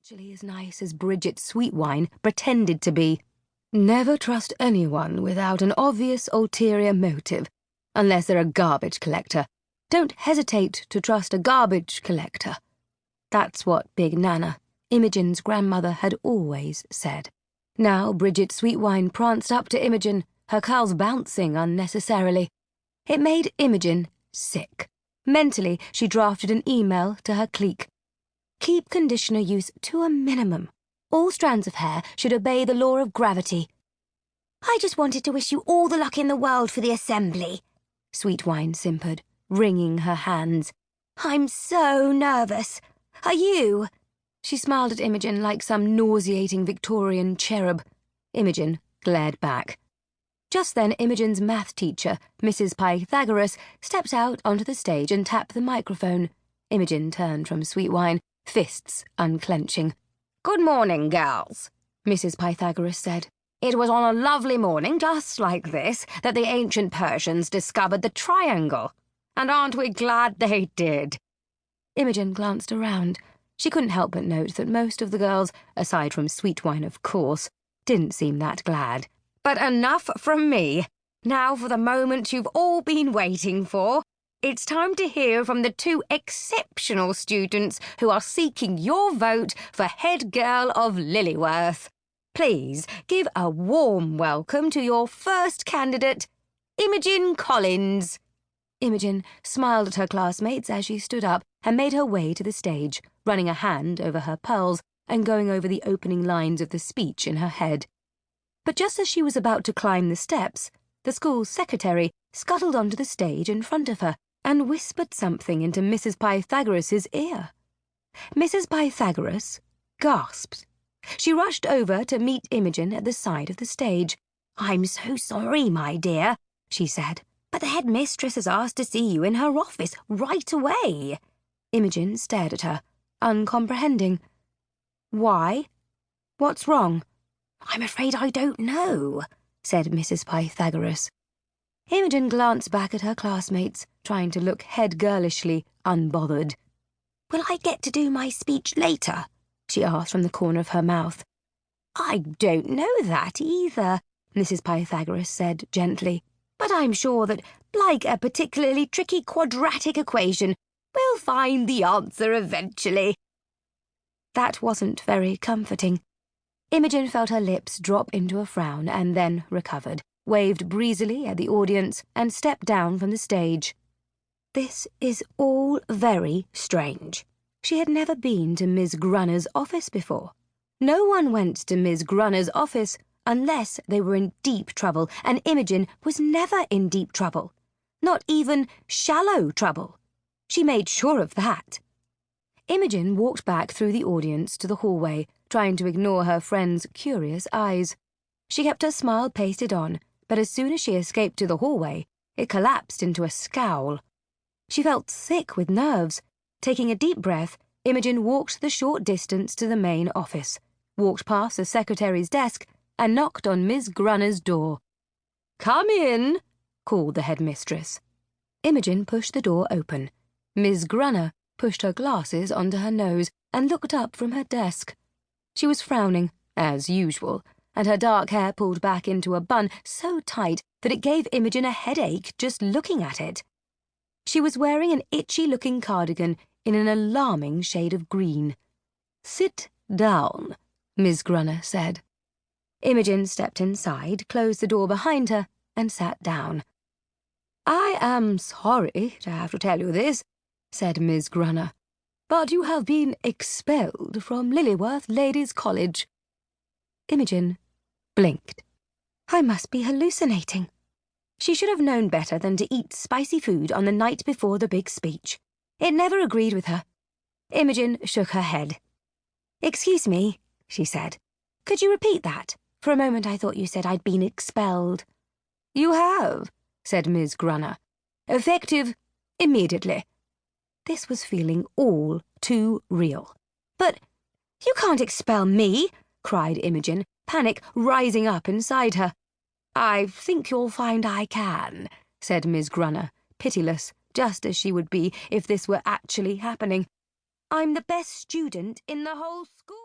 actually as nice as Bridget Sweetwine pretended to be. Never trust anyone without an obvious ulterior motive, unless they're a garbage collector. Don't hesitate to trust a garbage collector. That's what Big Nana, Imogen's grandmother, had always said. Now Bridget Sweetwine pranced up to Imogen, her curls bouncing unnecessarily. It made Imogen sick. Mentally, she drafted an email to her clique. Keep conditioner use to a minimum. All strands of hair should obey the law of gravity. I just wanted to wish you all the luck in the world for the assembly, Sweetwine simpered, wringing her hands. I'm so nervous. Are you? She smiled at Imogen like some nauseating Victorian cherub. Imogen glared back. Just then Imogen's math teacher, Mrs. Pythagoras, stepped out onto the stage and tapped the microphone. Imogen turned from Sweetwine, fists unclenching. "Good morning, girls," Mrs. Pythagoras said. "It was on a lovely morning, just like this, that the ancient Persians discovered the triangle. And aren't we glad they did?" Imogen glanced around. She couldn't help but note that most of the girls, aside from Sweetwine of course, didn't seem that glad. But enough from me. Now for the moment you've all been waiting for. It's time to hear from the two exceptional students who are seeking your vote for head girl of Lillyworth. Please give a warm welcome to your first candidate, Imogen Collins. Imogen smiled at her classmates as she stood up and made her way to the stage, running a hand over her pearls and going over the opening lines of the speech in her head. But just as she was about to climb the steps, the school secretary scuttled onto the stage in front of her and whispered something into Mrs. Pythagoras's ear. Mrs. Pythagoras gasped. She rushed over to meet Imogen at the side of the stage. I'm so sorry, my dear, she said, but the headmistress has asked to see you in her office right away. Imogen stared at her, uncomprehending. Why? What's wrong? I'm afraid I don't know, said Mrs. Pythagoras. Imogen glanced back at her classmates, trying to look head-girlishly unbothered. Will I get to do my speech later? She asked from the corner of her mouth. I don't know that either, Mrs. Pythagoras said gently. But I'm sure that, like a particularly tricky quadratic equation, we'll find the answer eventually. That wasn't very comforting. Imogen felt her lips drop into a frown and then recovered, waved breezily at the audience, and stepped down from the stage. This is all very strange. She had never been to Miss Grunner's office before. No one went to Miss Grunner's office unless they were in deep trouble, and Imogen was never in deep trouble. Not even shallow trouble. She made sure of that. Imogen walked back through the audience to the hallway, trying to ignore her friend's curious eyes. She kept her smile pasted on, but as soon as she escaped to the hallway, it collapsed into a scowl. She felt sick with nerves. Taking a deep breath, Imogen walked the short distance to the main office, walked past the secretary's desk, and knocked on Miss Grunner's door. "Come in," called the headmistress. Imogen pushed the door open. Miss Grunner pushed her glasses onto her nose and looked up from her desk. She was frowning, as usual, and her dark hair pulled back into a bun so tight that it gave Imogen a headache just looking at it. She was wearing an itchy-looking cardigan in an alarming shade of green. "Sit down," Miss Grunner said. Imogen stepped inside, closed the door behind her, and sat down. "I am sorry to have to tell you this," said Miss Grunner, "but you have been expelled from Lillyworth Ladies' College." Imogen blinked. I must be hallucinating. She should have known better than to eat spicy food on the night before the big speech. It never agreed with her. Imogen shook her head. "Excuse me," she said. "Could you repeat that? For a moment I thought you said I'd been expelled." "You have," said Miss Grunner. "Effective immediately." This was feeling all too real. "But you can't expel me," cried Imogen, panic rising up inside her. "I think you'll find I can," said Miss Grunner, pitiless, just as she would be if this were actually happening. "I'm the best student in the whole school."